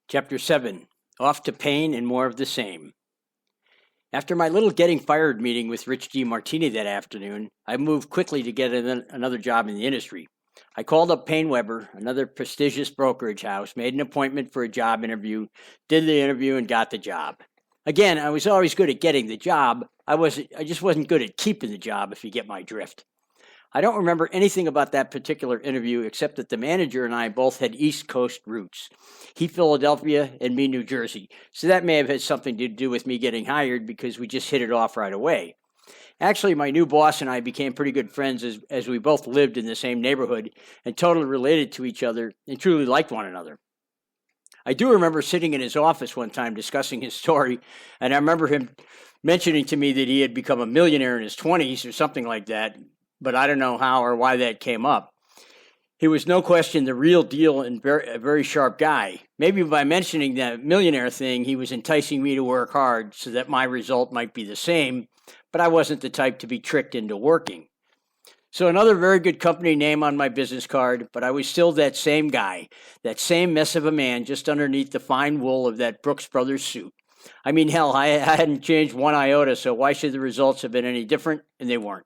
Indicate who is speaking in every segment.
Speaker 1: Chapter 7, Off to Pain and More of the Same. After my little getting fired meeting with Rich D. Martini that afternoon, I moved quickly to get another job in the industry. I called up Payne Weber, another prestigious brokerage house, made an appointment for a job interview, did the interview, and got the job. Again, I was always good at getting the job. I just wasn't good at keeping the job, if you get my drift. I don't remember anything about that particular interview except that the manager and I both had East Coast roots. He Philadelphia and me New Jersey. So that may have had something to do with me getting hired because we just hit it off right away. Actually, my new boss and I became pretty good friends as we both lived in the same neighborhood and totally related to each other and truly liked one another. I do remember sitting in his office one time discussing his story, and I remember him mentioning to me that he had become a millionaire in his 20s or something like that. But I don't know how or why that came up. He was no question the real deal and a very sharp guy. Maybe by mentioning that millionaire thing, he was enticing me to work hard so that my result might be the same, but I wasn't the type to be tricked into working. So another very good company name on my business card, but I was still that same guy, that same mess of a man just underneath the fine wool of that Brooks Brothers suit. I mean, hell, I hadn't changed one iota, so why should the results have been any different? And they weren't.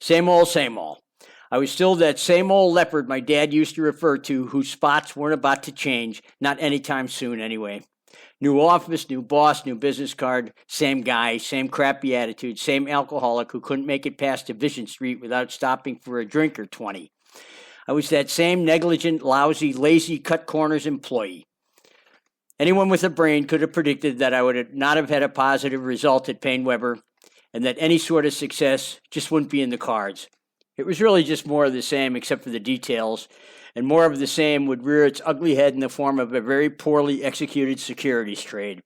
Speaker 1: Same old, same old. I was still that same old leopard my dad used to refer to, whose spots weren't about to change, not anytime soon anyway. New office, new boss, new business card, same guy, same crappy attitude, same alcoholic who couldn't make it past Division Street without stopping for a drink or 20. I was that same negligent, lousy, lazy, cut corners employee. Anyone with a brain could have predicted that I would not have had a positive result at Payne Weber, and that any sort of success just wouldn't be in the cards. It was really just more of the same except for the details, and more of the same would rear its ugly head in the form of a very poorly executed securities trade.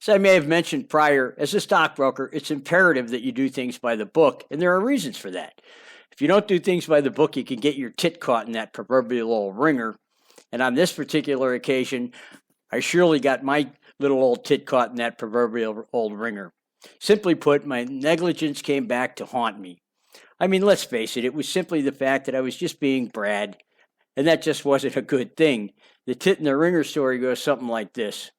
Speaker 1: As I may have mentioned prior, as a stockbroker, it's imperative that you do things by the book, and there are reasons for that. If you don't do things by the book, you can get your tit caught in that proverbial old ringer, and on this particular occasion, I surely got my little old tit caught in that proverbial old ringer. Simply put, my negligence came back to haunt me. I mean, let's face it, it was simply the fact that I was just being Brad, and that just wasn't a good thing. The tit in the ringer story goes something like this.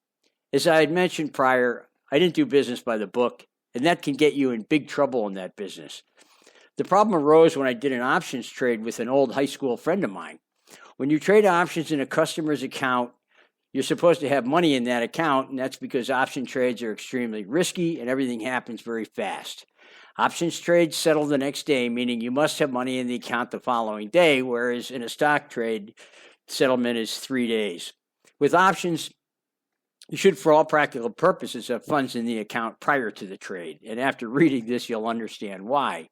Speaker 1: As I had mentioned prior, I didn't do business by the book, and that can get you in big trouble in that business. The problem arose when I did an options trade with an old high school friend of mine. When you trade options in a customer's account, you're supposed to have money in that account, and that's because option trades are extremely risky and everything happens very fast. Options trades settle the next day, meaning you must have money in the account the following day, whereas in a stock trade, settlement is 3 days. With options, you should, for all practical purposes, have funds in the account prior to the trade, and after reading this, you'll understand why.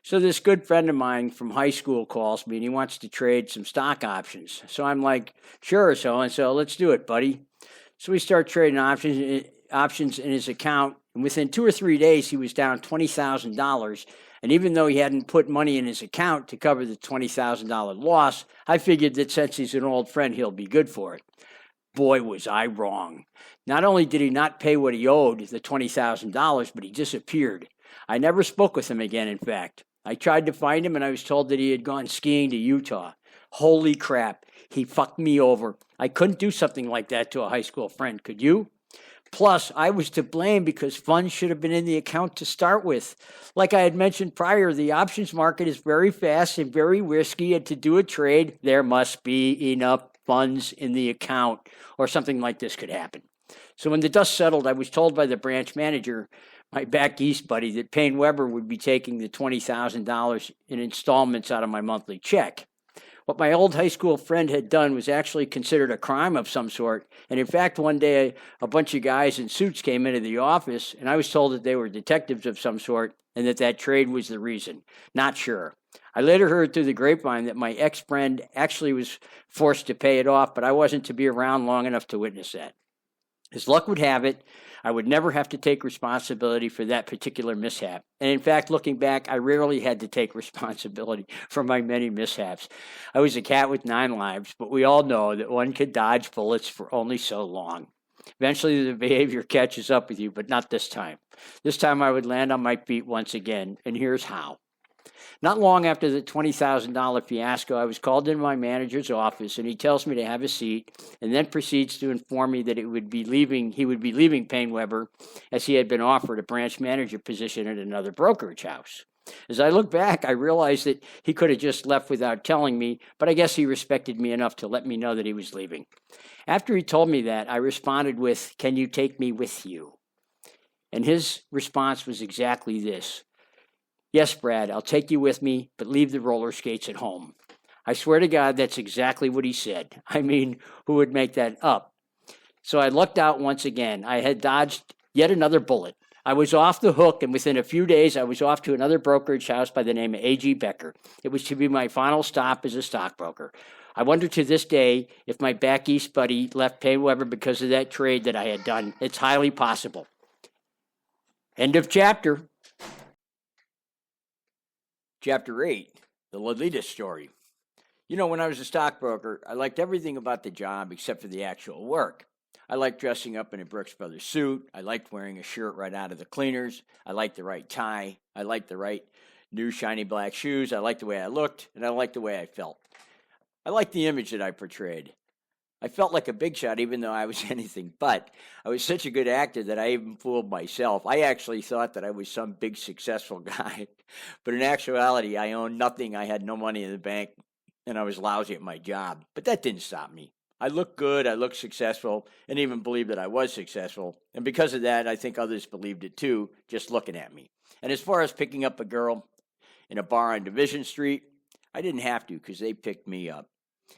Speaker 1: So this good friend of mine from high school calls me and he wants to trade some stock options. So I'm like, sure, so-and-so, let's do it, buddy. So we start trading options in his account, and within 2 or 3 days, he was down $20,000. And even though he hadn't put money in his account to cover the $20,000 loss, I figured that since he's an old friend, he'll be good for it. Boy, was I wrong. Not only did he not pay what he owed, the $20,000, but he disappeared. I never spoke with him again, in fact. I tried to find him, and I was told that he had gone skiing to Utah. Holy crap, he fucked me over. I couldn't do something like that to a high school friend, could you? Plus, I was to blame because funds should have been in the account to start with. Like I had mentioned prior, the options market is very fast and very risky, and to do a trade, there must be enough funds in the account, or something like this could happen. So when the dust settled, I was told by the branch manager, my back east buddy, that Payne Weber would be taking the $20,000 in installments out of my monthly check. What my old high school friend had done was actually considered a crime of some sort, and in fact, one day a bunch of guys in suits came into the office, and I was told that they were detectives of some sort, and that trade was the reason. Not sure. I later heard through the grapevine that my ex-friend actually was forced to pay it off, but I wasn't to be around long enough to witness that. As luck would have it, I would never have to take responsibility for that particular mishap. And in fact, looking back, I rarely had to take responsibility for my many mishaps. I was a cat with 9 lives, but we all know that one could dodge bullets for only so long. Eventually, the behavior catches up with you, but not this time. This time, I would land on my feet once again, and here's how. Not long after the $20,000 fiasco, I was called into my manager's office, and he tells me to have a seat, and then proceeds to inform me that he would be leaving PaineWebber, as he had been offered a branch manager position at another brokerage house. As I look back, I realized that he could have just left without telling me, but I guess he respected me enough to let me know that he was leaving. After he told me that, I responded with, "Can you take me with you?" And his response was exactly this: "Yes, Brad, I'll take you with me, but leave the roller skates at home." I swear to God, that's exactly what he said. I mean, who would make that up? So I lucked out once again. I had dodged yet another bullet. I was off the hook, and within a few days, I was off to another brokerage house by the name of A.G. Becker. It was to be my final stop as a stockbroker. I wonder to this day if my back east buddy left PaineWebber because of that trade that I had done. It's highly possible. End of chapter. Chapter 8, the Lolita story. You know, when I was a stockbroker, I liked everything about the job except for the actual work. I liked dressing up in a Brooks Brothers suit. I liked wearing a shirt right out of the cleaners. I liked the right tie. I liked the right new shiny black shoes. I liked the way I looked, and I liked the way I felt. I liked the image that I portrayed. I felt like a big shot, even though I was anything but. I was such a good actor that I even fooled myself. I actually thought that I was some big successful guy. But in actuality, I owned nothing. I had no money in the bank, and I was lousy at my job. But that didn't stop me. I looked good, I looked successful, and even believed that I was successful. And because of that, I think others believed it too, just looking at me. And as far as picking up a girl in a bar on Division Street, I didn't have to because they picked me up.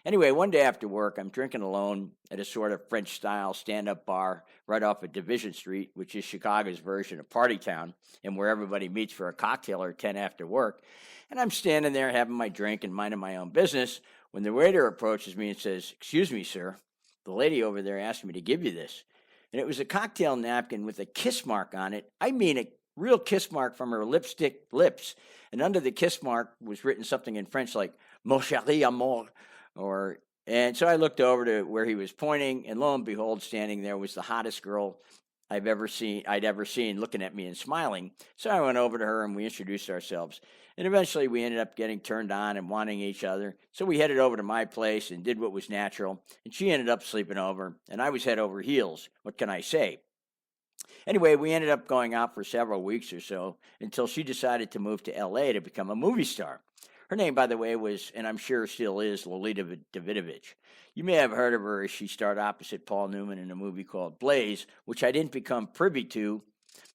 Speaker 1: Anyway, one day after work, I'm drinking alone at a sort of French-style stand-up bar right off of Division Street, which is Chicago's version of Party Town, and where everybody meets for a cocktail or 10 after work. And I'm standing there having my drink and minding my own business when the waiter approaches me and says, "Excuse me, sir, the lady over there asked me to give you this." And it was a cocktail napkin with a kiss mark on it. I mean a real kiss mark from her lipstick lips. And under the kiss mark was written something in French like, "Mon chéri amour." And so I looked over to where he was pointing, and lo and behold, standing there was the hottest girl I'd ever seen looking at me and smiling. So I went over to her and we introduced ourselves. And eventually we ended up getting turned on and wanting each other. So we headed over to my place and did what was natural. And she ended up sleeping over, and I was head over heels. What can I say? Anyway, we ended up going out for several weeks or so until she decided to move to L.A. to become a movie star. Her name, by the way, was, and I'm sure still is, Lolita Davidovich. You may have heard of her as she starred opposite Paul Newman in a movie called Blaze, which I didn't become privy to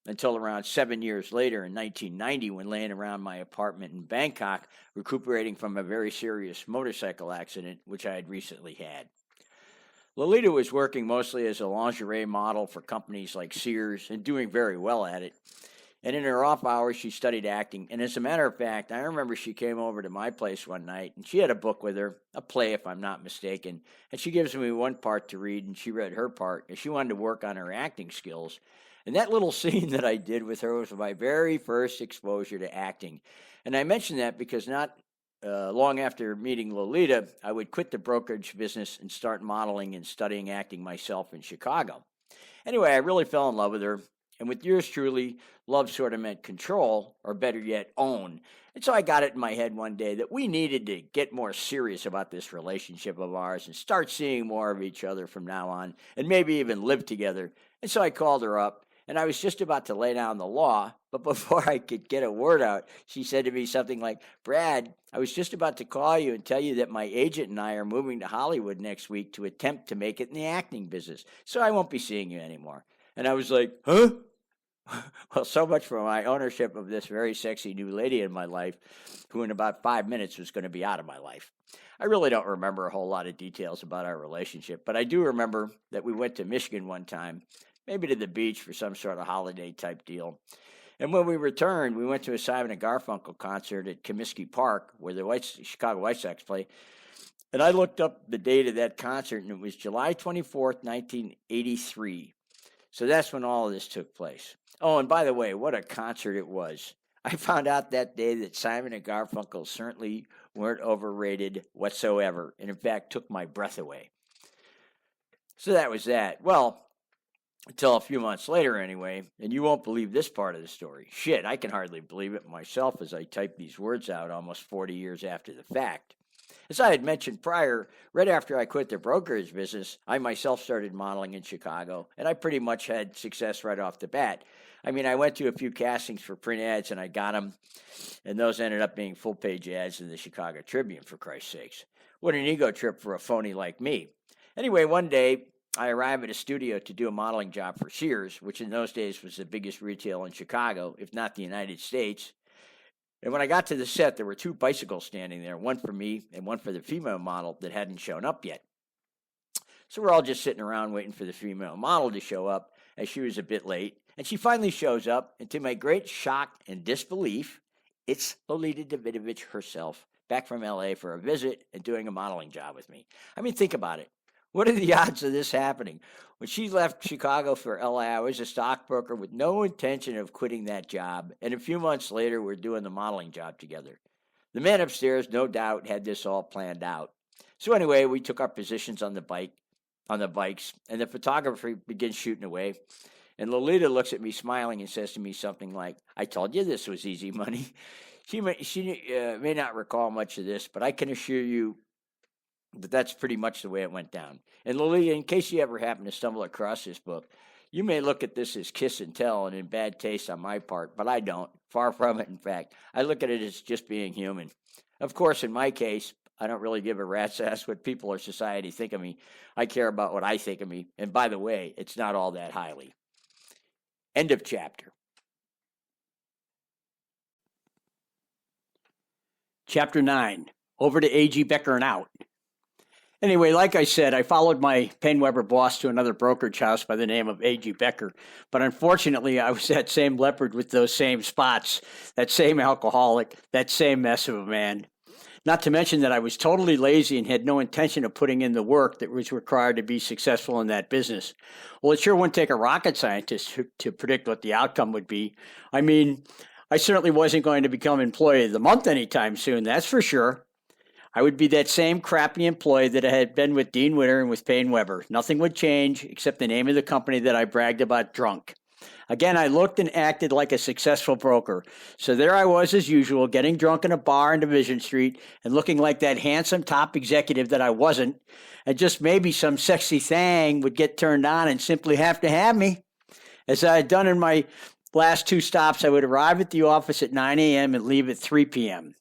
Speaker 1: until around 7 years later in 1990 when laying around my apartment in Bangkok, recuperating from a very serious motorcycle accident, which I had recently had. Lolita was working mostly as a lingerie model for companies like Sears and doing very well at it. And in her off hours, she studied acting. And as a matter of fact, I remember she came over to my place one night, and she had a book with her, a play if I'm not mistaken. And she gives me one part to read, and she read her part, and she wanted to work on her acting skills. And that little scene that I did with her was my very first exposure to acting. And I mention that because not long after meeting Lolita, I would quit the brokerage business and start modeling and studying acting myself in Chicago. Anyway, I really fell in love with her. And with yours truly, love sort of meant control, or better yet, own. And so I got it in my head one day that we needed to get more serious about this relationship of ours and start seeing more of each other from now on, and maybe even live together. And so I called her up, and I was just about to lay down the law, but before I could get a word out, she said to me something like, "Brad, I was just about to call you and tell you that my agent and I are moving to Hollywood next week to attempt to make it in the acting business, so I won't be seeing you anymore." And I was like, "Huh?" Well, so much for my ownership of this very sexy new lady in my life, who in about 5 minutes was going to be out of my life. I really don't remember a whole lot of details about our relationship, but I do remember that we went to Michigan one time, maybe to the beach for some sort of holiday type deal. And when we returned, we went to a Simon & Garfunkel concert at Comiskey Park, where the Chicago White Sox play. And I looked up the date of that concert, and it was July 24th, 1983. So that's when all of this took place. Oh, and by the way, what a concert it was. I found out that day that Simon & Garfunkel certainly weren't overrated whatsoever, and in fact took my breath away. So that was that. Well, Until a few months later, anyway, and you won't believe this part of the story. Shit, I can hardly believe it myself as I type these words out almost 40 years after the fact. As I had mentioned prior, right after I quit the brokerage business, I myself started modeling in Chicago, and I pretty much had success right off the bat. I mean, I went to a few castings for print ads, and I got them, and those ended up being full-page ads in the Chicago Tribune, for Christ's sakes. What an ego trip for a phony like me. Anyway, one day, I arrived at a studio to do a modeling job for Sears, which in those days was the biggest retail in Chicago, if not the United States. And when I got to the set, there were two bicycles standing there, one for me and one for the female model that hadn't shown up yet. So we're all just sitting around waiting for the female model to show up, as she was a bit late. And she finally shows up, and to my great shock and disbelief, it's Lolita Davidovich herself, back from LA for a visit and doing a modeling job with me. I mean, think about it. What are the odds of this happening? When she left Chicago for LA, I was a stockbroker with no intention of quitting that job, and a few months later, we're doing the modeling job together. The man upstairs, no doubt, had this all planned out. So anyway, we took our positions on the bikes, and the photographer begins shooting away. And Lolita looks at me smiling and says to me something like, "I told you this was easy money." She may not recall much of this, but I can assure you but that's pretty much the way it went down. And Lolita, in case you ever happen to stumble across this book, you may look at this as kiss and tell and in bad taste on my part, but I don't. Far from it, in fact. I look at it as just being human. Of course, in my case, I don't really give a rat's ass what people or society think of me. I care about what I think of me. And by the way, it's not all that highly. End of chapter. Chapter 9. Over to A.G. Becker and out. Anyway, like I said, I followed my Paine-Webber boss to another brokerage house by the name of A.G. Becker, but unfortunately I was that same leopard with those same spots, that same alcoholic, that same mess of a man. Not to mention that I was totally lazy and had no intention of putting in the work that was required to be successful in that business. Well, it sure wouldn't take a rocket scientist to predict what the outcome would be. I mean, I certainly wasn't going to become employee of the month anytime soon, that's for sure. I would be that same crappy employee that I had been with Dean Witter and with Paine-Webber. Nothing would change except the name of the company that I bragged about drunk. Again, I looked and acted like a successful broker. So there I was as usual, getting drunk in a bar in Division Street and looking like that handsome top executive that I wasn't. And just maybe some sexy thing would get turned on and simply have to have me. As I had done in my last two stops, I would arrive at the office at 9 a.m. and leave at 3 p.m.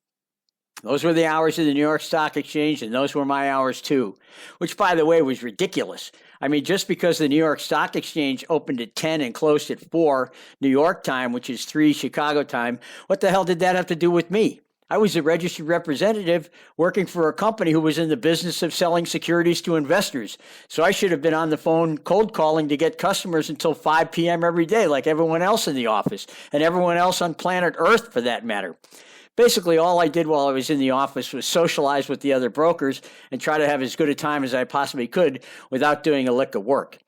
Speaker 1: Those were the hours of the New York Stock Exchange, and those were my hours too, which, by the way, was ridiculous. I mean, just because the New York Stock Exchange opened at 10 and closed at 4 New York time, which is 3 Chicago time, what the hell did that have to do with me? I was a registered representative working for a company who was in the business of selling securities to investors, so I should have been on the phone cold calling to get customers until 5 p.m. every day, like everyone else in the office, and everyone else on planet Earth for that matter. Basically, all I did while I was in the office was socialize with the other brokers and try to have as good a time as I possibly could without doing a lick of work.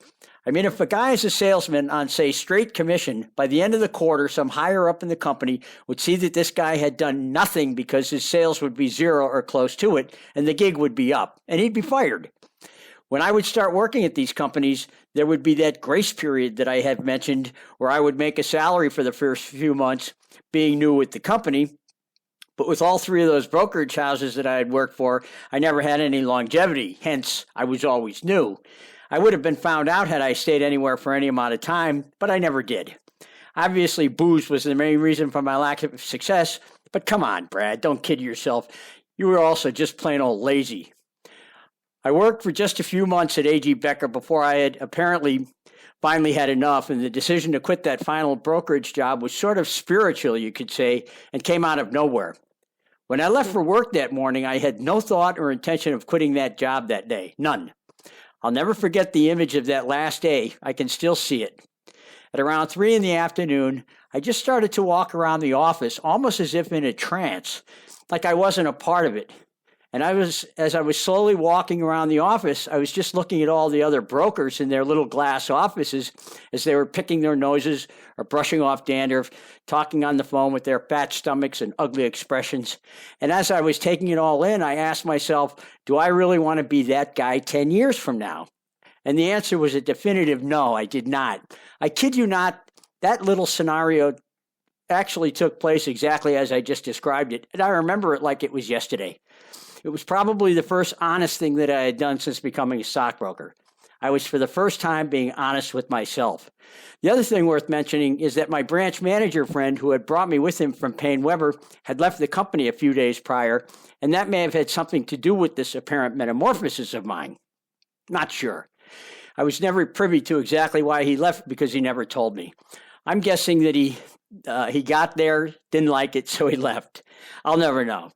Speaker 1: I mean, if a guy is a salesman on, say, straight commission, by the end of the quarter, some higher up in the company would see that this guy had done nothing because his sales would be zero or close to it, and the gig would be up, and he'd be fired. When I would start working at these companies, there would be that grace period that I had mentioned where I would make a salary for the first few months being new with the company. But with all three of those brokerage houses that I had worked for, I never had any longevity. Hence, I was always new. I would have been found out had I stayed anywhere for any amount of time, but I never did. Obviously, booze was the main reason for my lack of success, but come on, Brad, don't kid yourself. You were also just plain old lazy. I worked for just a few months at A.G. Becker before I had apparently finally had enough, and the decision to quit that final brokerage job was sort of spiritual, you could say, and came out of nowhere. When I left for work that morning, I had no thought or intention of quitting that job that day. None. I'll never forget the image of that last day. I can still see it. At around 3 in the afternoon, I just started to walk around the office almost as if in a trance, like I wasn't a part of it. And as I was slowly walking around the office, I was just looking at all the other brokers in their little glass offices as they were picking their noses or brushing off dandruff, talking on the phone with their fat stomachs and ugly expressions. And as I was taking it all in, I asked myself, do I really want to be that guy 10 years from now? And the answer was a definitive no, I did not. I kid you not, that little scenario actually took place exactly as I just described it, and I remember it like it was yesterday. It was probably the first honest thing that I had done since becoming a stockbroker. I was for the first time being honest with myself. The other thing worth mentioning is that my branch manager friend who had brought me with him from Payne Weber had left the company a few days prior, and that may have had something to do with this apparent metamorphosis of mine. Not sure. I was never privy to exactly why he left because he never told me. I'm guessing that he got there, didn't like it, so he left. I'll never know.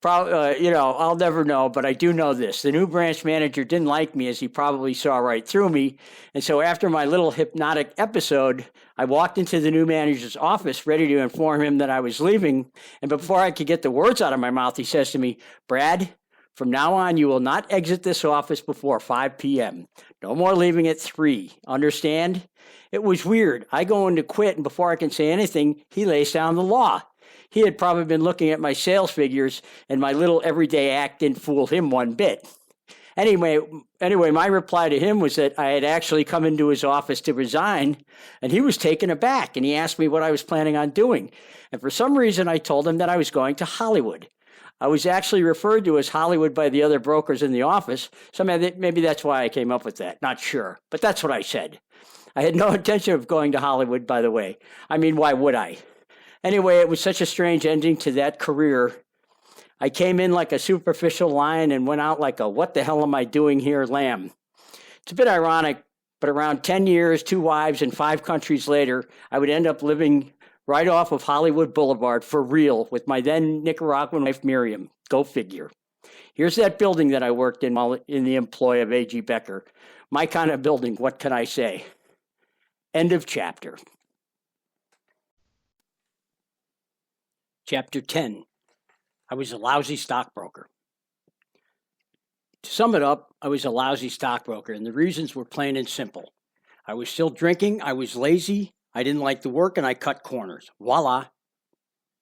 Speaker 1: I'll never know, but I do know this. The new branch manager didn't like me, as he probably saw right through me. And so after my little hypnotic episode, I walked into the new manager's office ready to inform him that I was leaving. And before I could get the words out of my mouth, he says to me, "Brad, from now on, you will not exit this office before 5 p.m. No more leaving at 3. Understand?" It was weird. I go in to quit, and before I can say anything, he lays down the law. He had probably been looking at my sales figures, and my little everyday act didn't fool him one bit. Anyway, my reply to him was that I had actually come into his office to resign, and he was taken aback, and he asked me what I was planning on doing. And for some reason, I told him that I was going to Hollywood. I was actually referred to as Hollywood by the other brokers in the office, so maybe that's why I came up with that. Not sure, but that's what I said. I had no intention of going to Hollywood, by the way. I mean, why would I? Anyway, it was such a strange ending to that career. I came in like a superficial lion and went out like a "what the hell am I doing here" lamb. It's a bit ironic, but around 10 years, 2 wives, and 5 countries later, I would end up living right off of Hollywood Boulevard for real with my then Nicaraguan wife, Miriam. Go figure. Here's that building that I worked in while in the employ of A.G. Becker. My kind of building, what can I say? End of chapter. Chapter 10. I was a lousy stockbroker. To sum it up, I was a lousy stockbroker, and the reasons were plain and simple. I was still drinking, I was lazy, I didn't like the work, and I cut corners. Voila.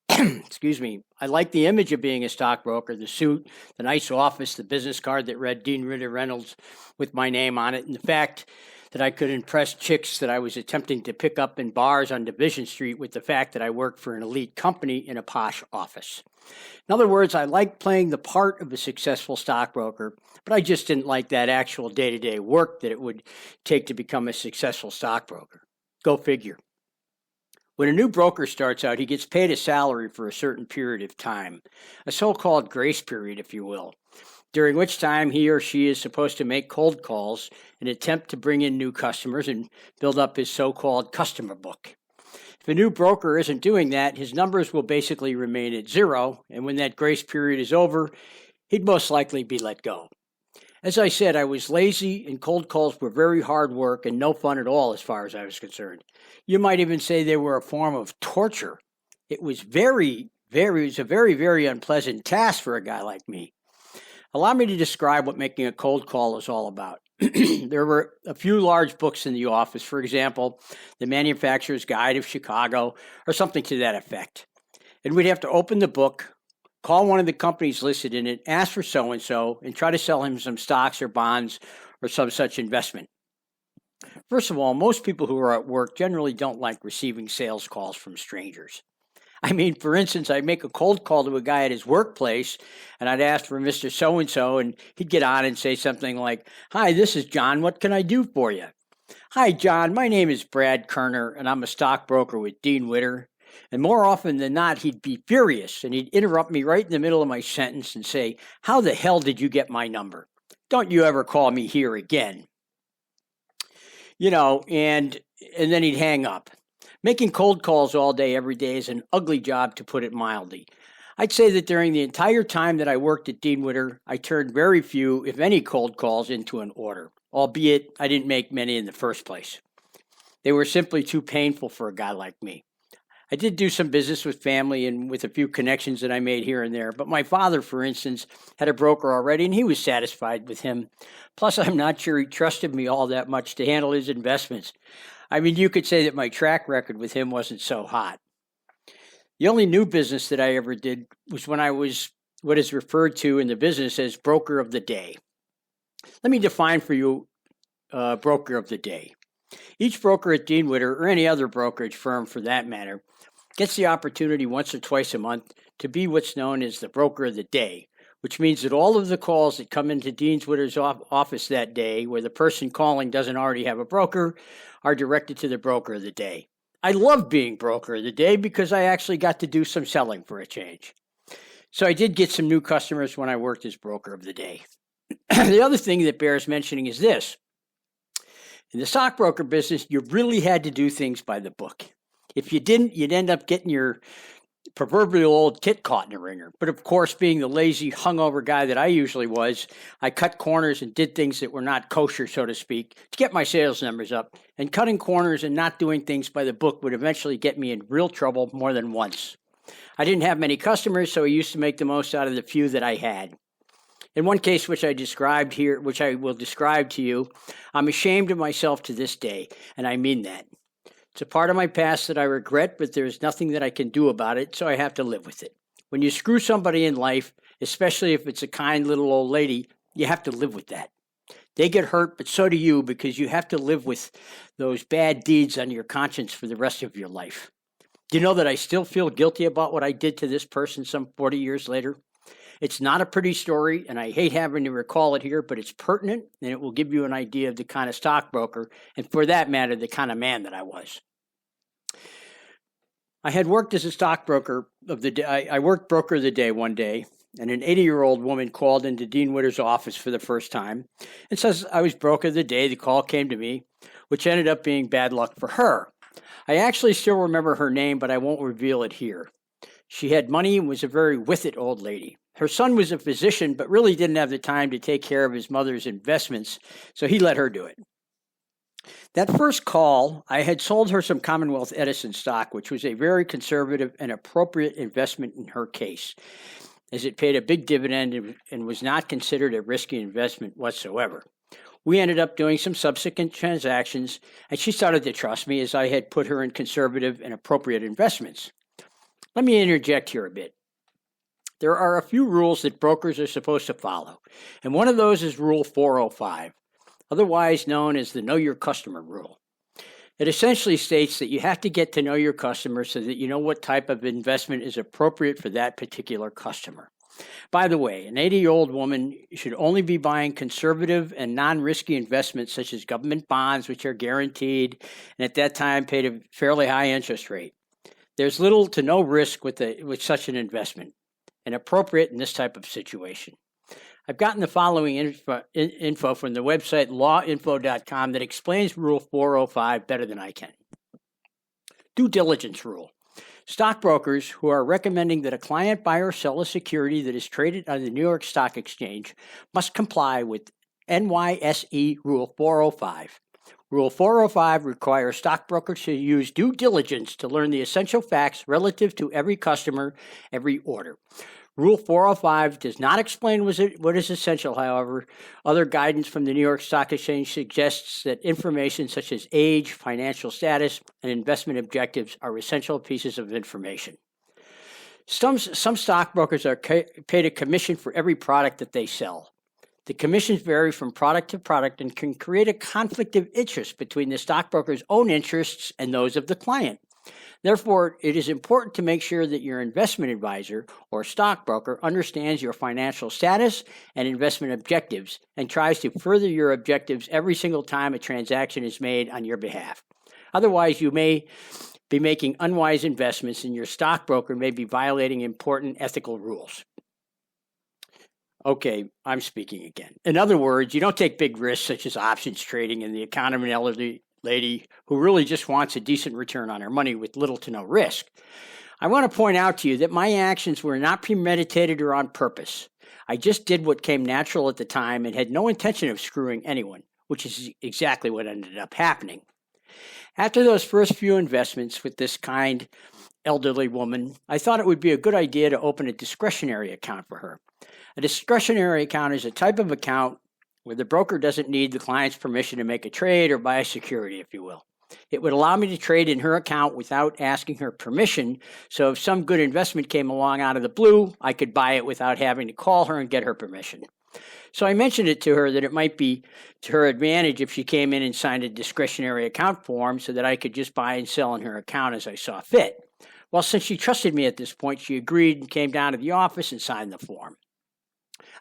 Speaker 1: Excuse me. I liked the image of being a stockbroker, the suit, the nice office, the business card that read Dean Ritter Reynolds with my name on it, and the fact that I could impress chicks that I was attempting to pick up in bars on Division Street with the fact that I worked for an elite company in a posh office. In other words, I liked playing the part of a successful stockbroker, but I just didn't like that actual day-to-day work that it would take to become a successful stockbroker. Go figure. When a new broker starts out, he gets paid a salary for a certain period of time, a so-called grace period, if you will, during which time he or she is supposed to make cold calls and attempt to bring in new customers and build up his so-called customer book. If a new broker isn't doing that, his numbers will basically remain at 0, and when that grace period is over, he'd most likely be let go. As I said, I was lazy, and cold calls were very hard work and no fun at all as far as I was concerned. You might even say they were a form of torture. It was a very, very unpleasant task for a guy like me. Allow me to describe what making a cold call is all about. There were a few large books in the office, for example, The Manufacturer's Guide of Chicago, or something to that effect. And we'd have to open the book, call one of the companies listed in it, ask for so-and-so, and try to sell him some stocks or bonds or some such investment. First of all, most people who are at work generally don't like receiving sales calls from strangers. I mean, for instance, I'd make a cold call to a guy at his workplace, and I'd ask for Mr. So-and-so, and he'd get on and say something like, "Hi, this is John. What can I do for you?" "Hi, John. My name is Brad Kerner, and I'm a stockbroker with Dean Witter." And more often than not, he'd be furious, and he'd interrupt me right in the middle of my sentence and say, "How the hell did you get my number? Don't you ever call me here again." And then he'd hang up. Making cold calls all day, every day is an ugly job, to put it mildly. I'd say that during the entire time that I worked at Dean Witter, I turned very few, if any, cold calls into an order, albeit I didn't make many in the first place. They were simply too painful for a guy like me. I did do some business with family and with a few connections that I made here and there, but my father, for instance, had a broker already, and he was satisfied with him. Plus, I'm not sure he trusted me all that much to handle his investments. I mean, you could say that my track record with him wasn't so hot. The only new business that I ever did was when I was what is referred to in the business as broker of the day. Let me define for you broker of the day. Each broker at Dean Witter, or any other brokerage firm for that matter, gets the opportunity once or twice a month to be what's known as the broker of the day, which means that all of the calls that come into Dean Witter's office that day, where the person calling doesn't already have a broker, are directed to the broker of the day. I love being broker of the day because I actually got to do some selling for a change. So I did get some new customers when I worked as broker of the day. The other thing that bears mentioning is this. In the stockbroker business, you really had to do things by the book. If you didn't, you'd end up getting your proverbial old tit caught in a ringer. But of course, being the lazy, hungover guy that I usually was, I cut corners and did things that were not kosher, so to speak, to get my sales numbers up. And cutting corners and not doing things by the book would eventually get me in real trouble more than once. I didn't have many customers, so I used to make the most out of the few that I had. In one case, which I described here, which I will describe to you, I'm ashamed of myself to this day, and I mean that. It's a part of my past that I regret, but there's nothing that I can do about it, so I have to live with it. When you screw somebody in life, especially if it's a kind little old lady, you have to live with that. They get hurt, but so do you, because you have to live with those bad deeds on your conscience for the rest of your life. Do you know that I still feel guilty about what I did to this person some 40 years later? It's not a pretty story, and I hate having to recall it here, but it's pertinent, and it will give you an idea of the kind of stockbroker, and for that matter, the kind of man that I was. I had worked as a stockbroker of the day. I worked broker of the day one day, and an 80-year-old woman called into Dean Witter's office for the first time and says I was broker of the day. The call came to me, which ended up being bad luck for her. I actually still remember her name, but I won't reveal it here. She had money and was a very with-it old lady. Her son was a physician, but really didn't have the time to take care of his mother's investments, so he let her do it. That first call, I had sold her some Commonwealth Edison stock, which was a very conservative and appropriate investment in her case, as it paid a big dividend and was not considered a risky investment whatsoever. We ended up doing some subsequent transactions, and she started to trust me as I had put her in conservative and appropriate investments. Let me interject here a bit. There are a few rules that brokers are supposed to follow, and one of those is Rule 405, otherwise known as the Know Your Customer Rule. It essentially states that you have to get to know your customer so that you know what type of investment is appropriate for that particular customer. By the way, an 80-year-old woman should only be buying conservative and non-risky investments such as government bonds, which are guaranteed and at that time paid a fairly high interest rate. There's little to no risk with such an investment, and appropriate in this type of situation. I've gotten the following info from the website lawinfo.com that explains Rule 405 better than I can. Due diligence rule. Stockbrokers who are recommending that a client buy or sell a security that is traded on the New York Stock Exchange must comply with NYSE Rule 405. Rule 405 requires stockbrokers to use due diligence to learn the essential facts relative to every customer, every order. Rule 405 does not explain what is essential, however. Other guidance from the New York Stock Exchange suggests that information such as age, financial status, and investment objectives are essential pieces of information. Some stockbrokers are paid a commission for every product that they sell. The commissions vary from product to product and can create a conflict of interest between the stockbroker's own interests and those of the client. Therefore, it is important to make sure that your investment advisor or stockbroker understands your financial status and investment objectives and tries to further your objectives every single time a transaction is made on your behalf. Otherwise, you may be making unwise investments and your stockbroker may be violating important ethical rules. Okay, I'm speaking again. In other words, you don't take big risks such as options trading in the account of an elderly lady who really just wants a decent return on her money with little to no risk. I want to point out to you that my actions were not premeditated or on purpose. I just did what came natural at the time and had no intention of screwing anyone, which is exactly what ended up happening. After those first few investments with this kind elderly woman, I thought it would be a good idea to open a discretionary account for her. A discretionary account is a type of account where the broker doesn't need the client's permission to make a trade or buy a security, if you will. It would allow me to trade in her account without asking her permission, so if some good investment came along out of the blue, I could buy it without having to call her and get her permission. So I mentioned it to her that it might be to her advantage if she came in and signed a discretionary account form so that I could just buy and sell in her account as I saw fit. Well, since she trusted me at this point, she agreed and came down to the office and signed the form.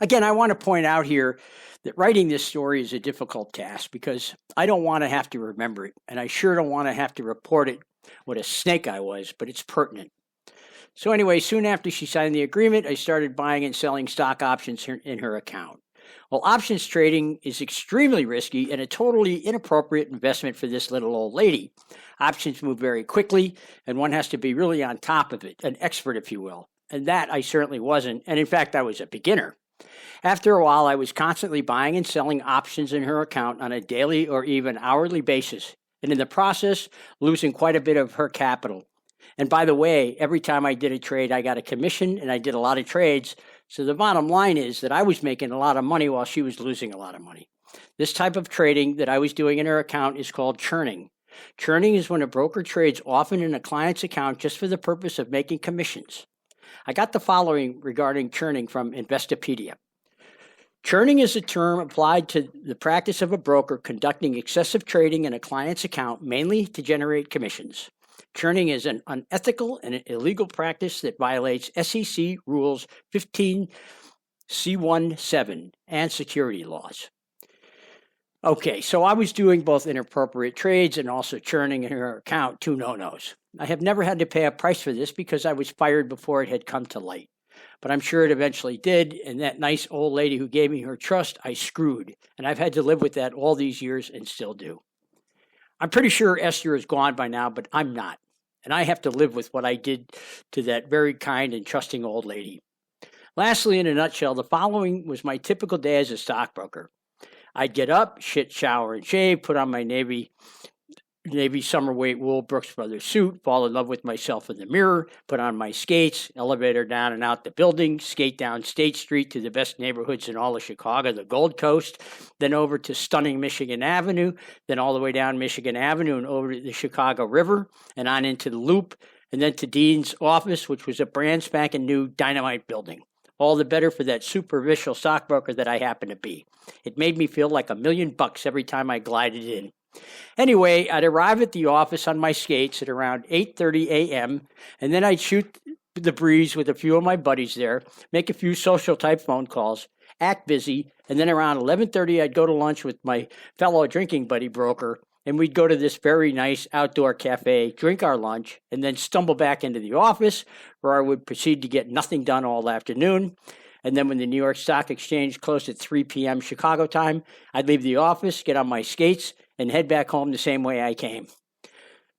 Speaker 1: Again, I want to point out here that writing this story is a difficult task because I don't want to have to remember it, and I sure don't want to have to report it what a snake I was, but it's pertinent. So anyway, soon after she signed the agreement, I started buying and selling stock options in her account. Well, options trading is extremely risky and a totally inappropriate investment for this little old lady. Options move very quickly, and one has to be really on top of it, an expert, if you will. And that I certainly wasn't, and in fact, I was a beginner. After a while, I was constantly buying and selling options in her account on a daily or even hourly basis, and in the process, losing quite a bit of her capital. And by the way, every time I did a trade, I got a commission, and I did a lot of trades. So the bottom line is that I was making a lot of money while she was losing a lot of money. This type of trading that I was doing in her account is called churning. Churning is when a broker trades often in a client's account just for the purpose of making commissions. I got the following regarding churning from Investopedia. Churning is a term applied to the practice of a broker conducting excessive trading in a client's account mainly to generate commissions. Churning is an unethical and an illegal practice that violates SEC Rules 15C17 and security laws. Okay, so I was doing both inappropriate trades and also churning in her account, two no-nos. I have never had to pay a price for this because I was fired before it had come to light. But I'm sure it eventually did, and that nice old lady who gave me her trust, I screwed. And I've had to live with that all these years and still do. I'm pretty sure Esther is gone by now, but I'm not. And I have to live with what I did to that very kind and trusting old lady. Lastly, in a nutshell, the following was my typical day as a stockbroker. I'd get up, shit, shower, and shave, put on my Navy summer weight wool Brooks Brothers suit, fall in love with myself in the mirror, put on my skates, elevator down and out the building, skate down State Street to the best neighborhoods in all of Chicago, the Gold Coast, then over to stunning Michigan Avenue, then all the way down Michigan Avenue and over to the Chicago River and on into the Loop, and then to Dean's office, which was a brand spanking new dynamite building. All the better for that superficial stockbroker that I happen to be. It made me feel like $1 million every time I glided in. Anyway, I'd arrive at the office on my skates at around 8:30 a.m., and then I'd shoot the breeze with a few of my buddies there, make a few social-type phone calls, act busy, and then around 11:30 I'd go to lunch with my fellow drinking buddy broker, and we'd go to this very nice outdoor cafe, drink our lunch, and then stumble back into the office, where I would proceed to get nothing done all afternoon. And then when the New York Stock Exchange closed at 3 p.m. Chicago time, I'd leave the office, get on my skates, and head back home the same way I came.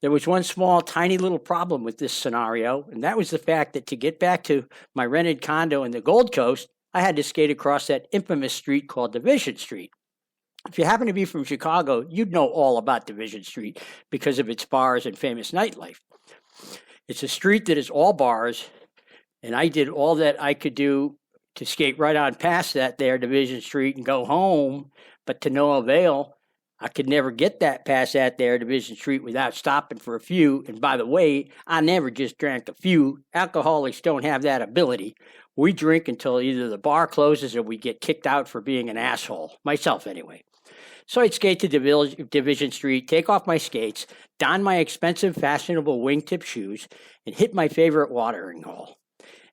Speaker 1: There was one small, tiny little problem with this scenario, and that was the fact that to get back to my rented condo in the Gold Coast, I had to skate across that infamous street called Division Street. If you happen to be from Chicago, you'd know all about Division Street because of its bars and famous nightlife. It's a street that is all bars, and I did all that I could do to skate right on past that there Division Street and go home, but to no avail. I could never get that past that there Division Street without stopping for a few. And by the way, I never just drank a few. Alcoholics don't have that ability. We drink until either the bar closes or we get kicked out for being an asshole. Myself, anyway. So I'd skate to Division Street, take off my skates, don my expensive, fashionable wingtip shoes, and hit my favorite watering hole.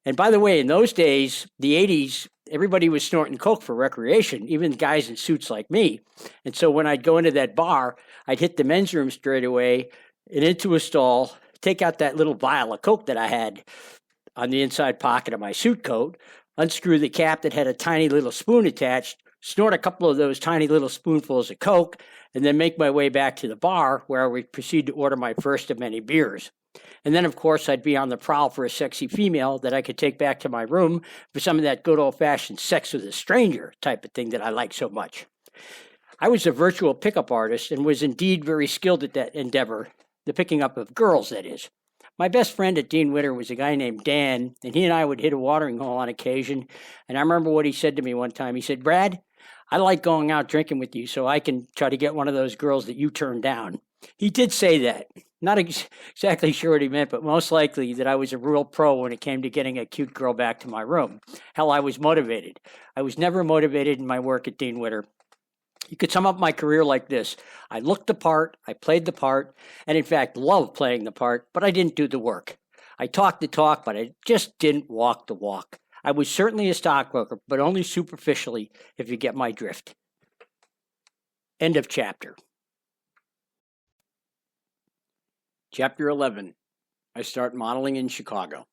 Speaker 1: And by the way, in those days, the 80s, everybody was snorting coke for recreation, even guys in suits like me. And so when I'd go into that bar, I'd hit the men's room straight away and into a stall, take out that little vial of coke that I had on the inside pocket of my suit coat, unscrew the cap that had a tiny little spoon attached, snort a couple of those tiny little spoonfuls of coke, and then make my way back to the bar where I would proceed to order my first of many beers. And then, of course, I'd be on the prowl for a sexy female that I could take back to my room for some of that good old-fashioned sex with a stranger type of thing that I like so much. I was a virtual pickup artist and was indeed very skilled at that endeavor, the picking up of girls, that is. My best friend at Dean Witter was a guy named Dan, and he and I would hit a watering hole on occasion. And I remember what he said to me one time. He said, "Brad, I like going out drinking with you so I can try to get one of those girls that you turned down. He did say that. Not exactly sure what he meant, but most likely that I was a real pro when it came to getting a cute girl back to my room. Hell, I was motivated. I was never motivated in my work at Dean Witter. You could sum up my career like this. I looked the part, I played the part, and in fact loved playing the part, but I didn't do the work. I talked the talk, but I just didn't walk the walk. I was certainly a stockbroker, but only superficially, if you get my drift. End of chapter. Chapter 11. I start modeling in Chicago.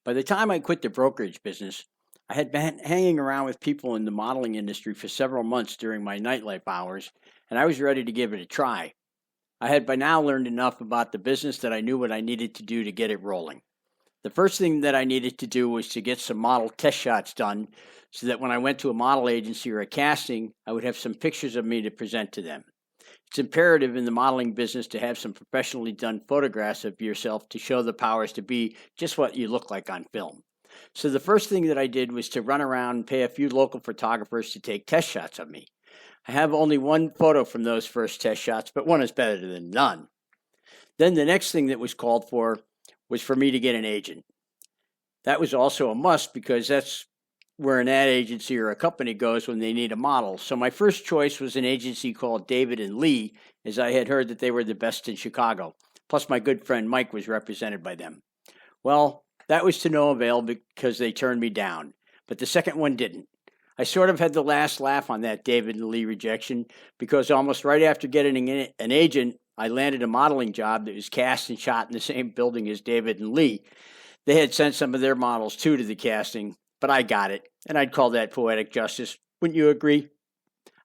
Speaker 1: By the time I quit the brokerage business, I had been hanging around with people in the modeling industry for several months during my nightlife hours, and I was ready to give it a try. I had by now learned enough about the business that I knew what I needed to do to get it rolling. The first thing that I needed to do was to get some model test shots done so that when I went to a model agency or a casting, I would have some pictures of me to present to them. It's imperative in the modeling business to have some professionally done photographs of yourself to show the powers to be just what you look like on film. So the first thing that I did was to run around and pay a few local photographers to take test shots of me. I have only one photo from those first test shots, but one is better than none. Then the next thing that was called for was for me to get an agent. That was also a must because that's where an ad agency or a company goes when they need a model. So my first choice was an agency called David and Lee, as I had heard that they were the best in Chicago. Plus my good friend Mike was represented by them. Well, that was to no avail because they turned me down, but the second one didn't. I sort of had the last laugh on that David and Lee rejection because almost right after getting an agent, I landed a modeling job that was cast and shot in the same building as David and Lee. They had sent some of their models too to the casting, but I got it, and I'd call that poetic justice. Wouldn't you agree?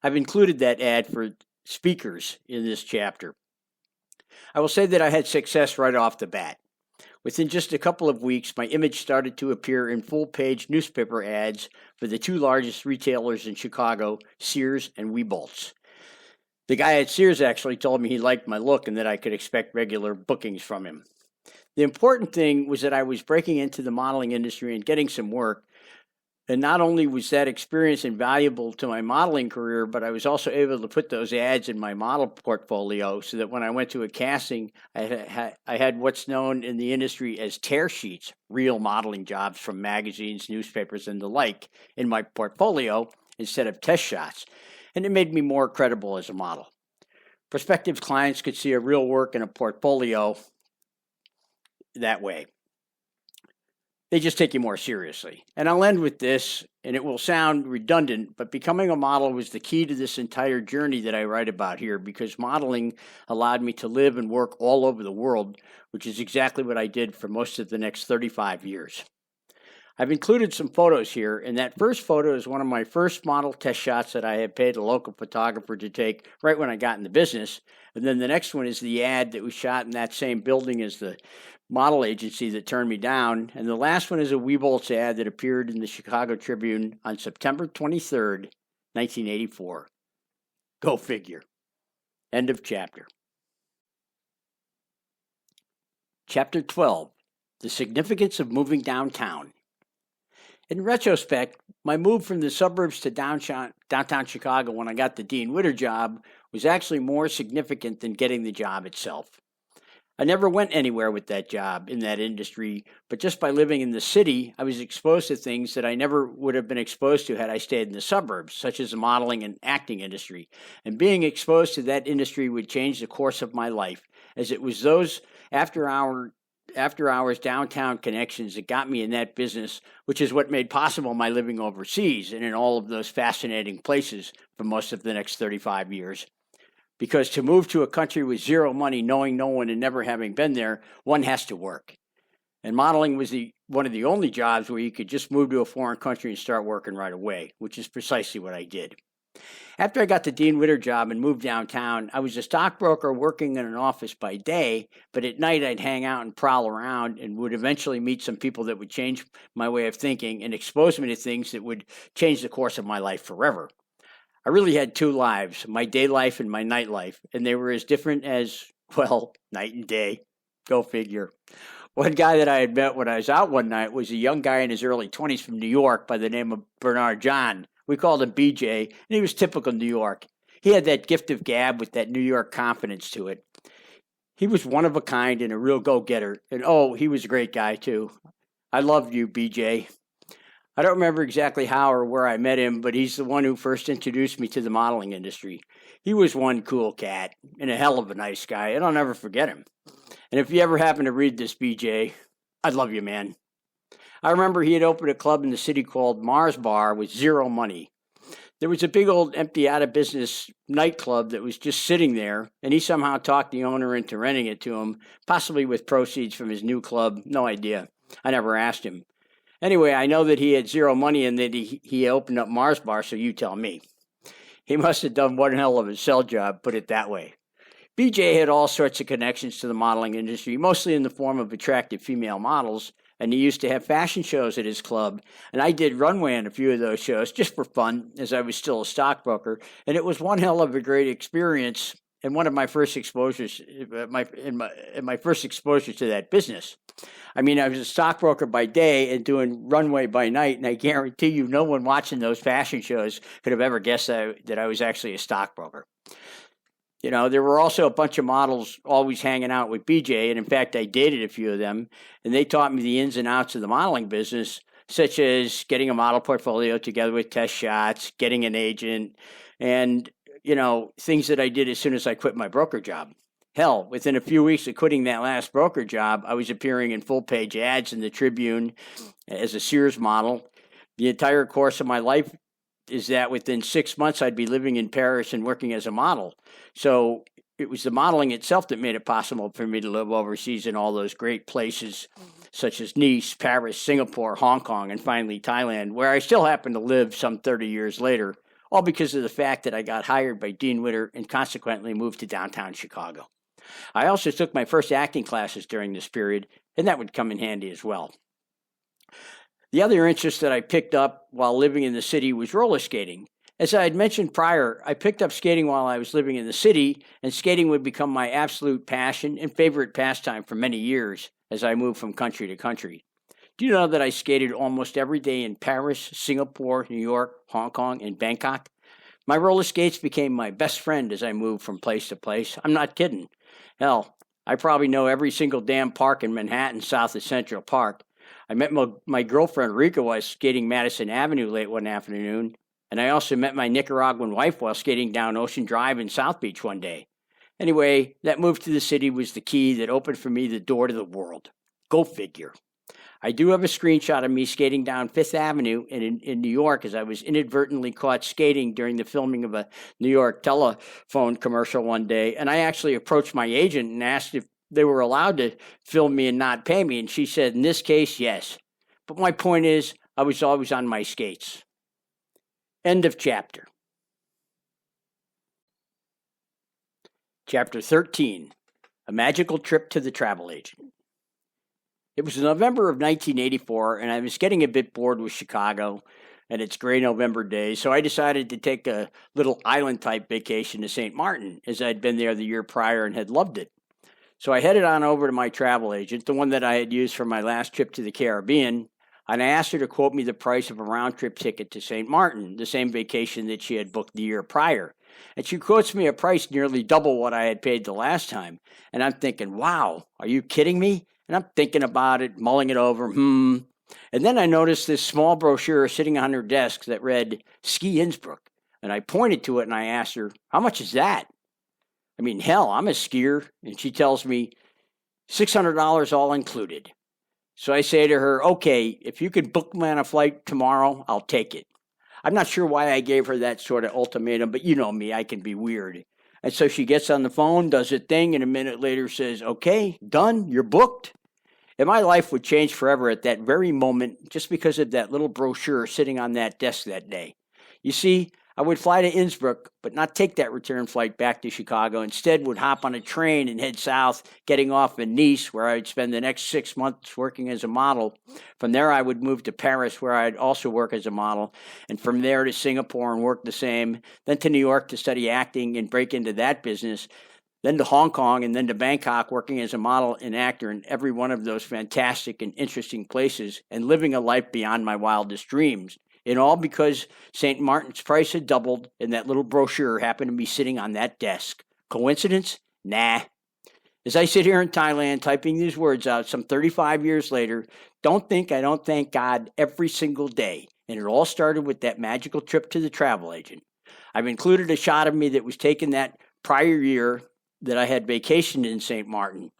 Speaker 1: I've included that ad for speakers in this chapter. I will say that I had success right off the bat. Within just a couple of weeks, my image started to appear in full-page newspaper ads for the two largest retailers in Chicago, Sears and Webolt's. The guy at Sears actually told me he liked my look and that I could expect regular bookings from him. The important thing was that I was breaking into the modeling industry and getting some work. And not only was that experience invaluable to my modeling career, but I was also able to put those ads in my model portfolio so that when I went to a casting, I had what's known in the industry as tear sheets, real modeling jobs from magazines, newspapers, and the like in my portfolio instead of test shots. And it made me more credible as a model. Prospective clients could see a real work in a portfolio that way. They just take you more seriously. And I'll end with this, and it will sound redundant, but becoming a model was the key to this entire journey that I write about here because modeling allowed me to live and work all over the world, which is exactly what I did for most of the next 35 years. I've included some photos here, and that first photo is one of my first model test shots that I had paid a local photographer to take right when I got in the business. And then the next one is the ad that was shot in that same building as the model agency that turned me down. And the last one is a Webolt's ad that appeared in the Chicago Tribune on September 23rd, 1984. Go figure. End of chapter. Chapter 12. The Significance of Moving Downtown. In retrospect, my move from the suburbs to downtown Chicago when I got the Dean Witter job was actually more significant than getting the job itself. I never went anywhere with that job in that industry, but just by living in the city, I was exposed to things that I never would have been exposed to had I stayed in the suburbs, such as the modeling and acting industry. And being exposed to that industry would change the course of my life, as it was those after-hours downtown connections that got me in that business, which is what made possible my living overseas and in all of those fascinating places for most of the next 35 years. Because to move to a country with zero money, knowing no one and never having been there, one has to work. And modeling was one of the only jobs where you could just move to a foreign country and start working right away, which is precisely what I did. After I got the Dean Witter job and moved downtown, I was a stockbroker working in an office by day, but at night I'd hang out and prowl around and would eventually meet some people that would change my way of thinking and expose me to things that would change the course of my life forever. I really had two lives, my day life and my night life, and they were as different as, well, night and day. Go figure. One guy that I had met when I was out one night was a young guy in his early 20s from New York by the name of Bernard John, We called him BJ, and he was typical New York. He had that gift of gab with that New York confidence to it. He was one of a kind and a real go-getter. And oh, he was a great guy, too. I loved you, BJ. I don't remember exactly how or where I met him, but he's the one who first introduced me to the modeling industry. He was one cool cat and a hell of a nice guy, and I'll never forget him. And if you ever happen to read this, BJ, I love you, man. I remember he had opened a club in the city called Mars Bar with zero money. There was a big old empty out-of-business nightclub that was just sitting there, and he somehow talked the owner into renting it to him, possibly with proceeds from his new club. No idea. I never asked him. Anyway, I know that he had zero money and that he opened up Mars Bar, so you tell me. He must have done one hell of a sell job, put it that way. BJ had all sorts of connections to the modeling industry, mostly in the form of attractive female models, and he used to have fashion shows at his club, and I did runway on a few of those shows just for fun, as I was still a stockbroker, and it was one hell of a great experience and one of my first exposures, my first exposure to that business. I mean, I was a stockbroker by day and doing runway by night, and I guarantee you no one watching those fashion shows could have ever guessed that I was actually a stockbroker. You know, there were also a bunch of models always hanging out with BJ, and in fact, I dated a few of them, and they taught me the ins and outs of the modeling business, such as getting a model portfolio together with test shots, getting an agent, and, you know, things that I did as soon as I quit my broker job. Hell, within a few weeks of quitting that last broker job, I was appearing in full-page ads in the Tribune as a Sears model. The entire course of my life is that within 6 months, I'd be living in Paris and working as a model. So it was the modeling itself that made it possible for me to live overseas in all those great places, such as Nice, Paris, Singapore, Hong Kong, and finally Thailand, where I still happen to live some 30 years later, all because of the fact that I got hired by Dean Witter and consequently moved to downtown Chicago. I also took my first acting classes during this period, and that would come in handy as well. The other interest that I picked up while living in the city was roller skating. As I had mentioned prior, I picked up skating while I was living in the city, and skating would become my absolute passion and favorite pastime for many years as I moved from country to country. Do you know that I skated almost every day in Paris, Singapore, New York, Hong Kong, and Bangkok? My roller skates became my best friend as I moved from place to place. I'm not kidding. Hell, I probably know every single damn park in Manhattan south of Central Park. I met my girlfriend Rika while skating Madison Avenue late one afternoon, and I also met my Nicaraguan wife while skating down Ocean Drive in South Beach one day. Anyway, that move to the city was the key that opened for me the door to the world. Go figure. I do have a screenshot of me skating down Fifth Avenue in New York as I was inadvertently caught skating during the filming of a New York telephone commercial one day, and I actually approached my agent and asked if they were allowed to film me and not pay me, and she said, in this case, yes. But my point is, I was always on my skates. End of chapter. Chapter 13, A Magical Trip to the Travel Agent. It was November of 1984, and I was getting a bit bored with Chicago and its gray November days, so I decided to take a little island-type vacation to St. Martin, as I'd been there the year prior and had loved it. So I headed on over to my travel agent, the one that I had used for my last trip to the Caribbean, and I asked her to quote me the price of a round-trip ticket to St. Martin, the same vacation that she had booked the year prior. And she quotes me a price nearly double what I had paid the last time. And I'm thinking, wow, are you kidding me? And I'm thinking about it, mulling it over, And then I noticed this small brochure sitting on her desk that read, Ski Innsbruck. And I pointed to it and I asked her, how much is that? I mean, hell, I'm a skier. And she tells me, $600 all included. So I say to her, okay, if you could book me on a flight tomorrow, I'll take it. I'm not sure why I gave her that sort of ultimatum, but you know me, I can be weird. And so she gets on the phone, does her thing, and a minute later says, okay, done, you're booked. And my life would change forever at that very moment just because of that little brochure sitting on that desk that day. You see, I would fly to Innsbruck, but not take that return flight back to Chicago. Instead, would hop on a train and head south, getting off in Nice, where I'd spend the next 6 months working as a model. From there, I would move to Paris, where I'd also work as a model, and from there to Singapore and work the same, then to New York to study acting and break into that business, then to Hong Kong, and then to Bangkok, working as a model and actor in every one of those fantastic and interesting places, and living a life beyond my wildest dreams. And all because St. Martin's price had doubled and that little brochure happened to be sitting on that desk. Coincidence? Nah. As I sit here in Thailand typing these words out some 35 years later, don't think I don't thank God every single day. And it all started with that magical trip to the travel agent. I've included a shot of me that was taken that prior year that I had vacationed in St. Martin.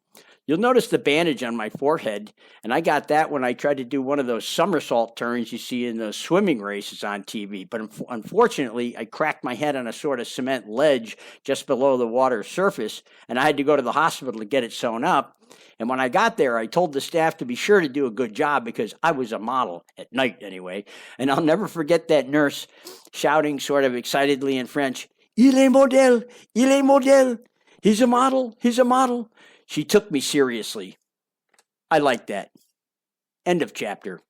Speaker 1: You'll notice the bandage on my forehead, and I got that when I tried to do one of those somersault turns you see in those swimming races on TV. But unfortunately, I cracked my head on a sort of cement ledge just below the water's surface, and I had to go to the hospital to get it sewn up. And when I got there, I told the staff to be sure to do a good job because I was a model, at night anyway. And I'll never forget that nurse shouting sort of excitedly in French, "Il est modèle! Il est modèle! He's a model! He's a model!" She took me seriously. I like that. End of chapter.